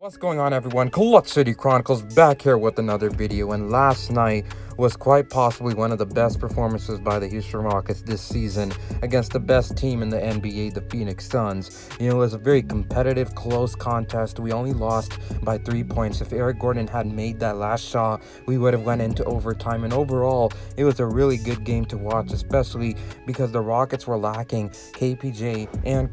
What's going on, everyone? Clutch City Chronicles back here with another video, and last night was quite possibly one of the best performances by the Houston Rockets this season against the best team in the NBA, the Phoenix Suns. It was a very competitive, close contest. We only lost by 3 points. If Eric Gordon had made that last shot, we would have went into overtime, and overall, it was a really good game to watch, especially because the Rockets were lacking KPJ and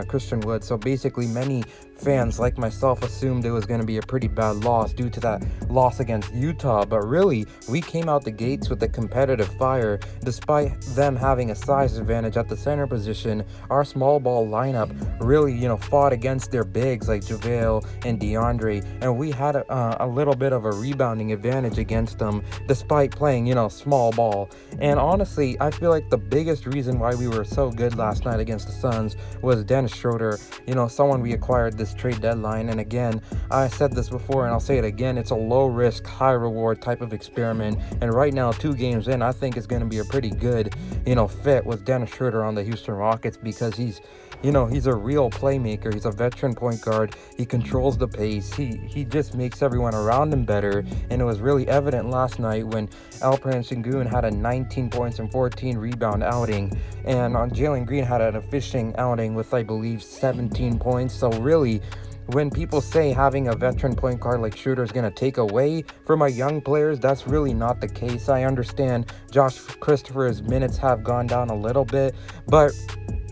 Christian Wood. So basically, many fans like myself assumed it was going to be a pretty bad loss due to that loss against Utah, but really we came out the gates with a competitive fire. Despite them having a size advantage at the center position, our small ball lineup really fought against their bigs like JaVale and DeAndre, and we had a little bit of a rebounding advantage against them despite playing small ball. And honestly, I feel like the biggest reason why we were so good last night against the Suns was Dennis Schroeder, someone we acquired this trade deadline. And again, I said this before and I'll say it again, it's a low risk, high reward type of experiment. And right now, 2 games in, I think it's going to be a pretty good, fit with Dennis Schroeder on the Houston Rockets, because he's a real playmaker. He's a veteran point guard. He controls the pace. He just makes everyone around him better. And it was really evident last night when Alperen Sengun had a 19 points and 14 rebound outing. And Jalen Green had an efficient outing with, I believe, 17 points. So really, when people say having a veteran point guard like Schroeder is going to take away from our young players, that's really not the case. I understand Josh Christopher's minutes have gone down a little bit, but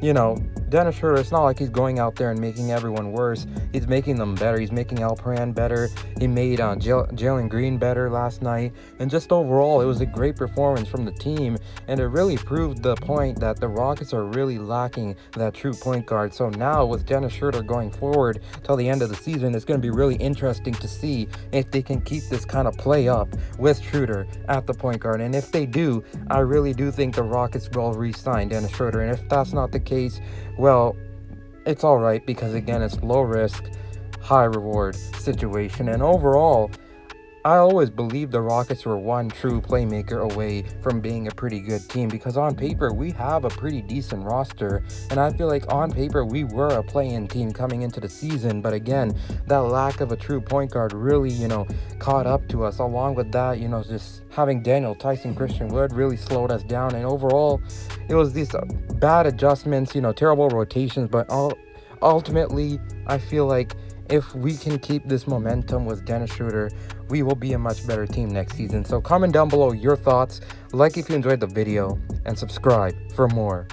Dennis Schroeder, it's not like he's going out there and making everyone worse. He's making them better. He's making Alperen better. He made Jalen Green better last night. And just overall, it was a great performance from the team. And it really proved the point that the Rockets are really lacking that true point guard. So now with Dennis Schroeder going forward till the end of the season, it's going to be really interesting to see if they can keep this kind of play up with Schroeder at the point guard. And if they do, I really do think the Rockets will re-sign Dennis Schroeder. And if that's not the case, well, it's all right, because again, it's low risk, high reward situation. And overall, I always believed the Rockets were one true playmaker away from being a pretty good team, because on paper we have a pretty decent roster, and I feel like on paper we were a play-in team coming into the season. But again, that lack of a true point guard really caught up to us. Along with that, just having Daniel Tyson, Christian Wood really slowed us down. And overall, it was these bad adjustments, terrible rotations. But ultimately, I feel like if we can keep this momentum with Dennis Schroeder, we will be a much better team next season. So comment down below your thoughts, like if you enjoyed the video, and subscribe for more.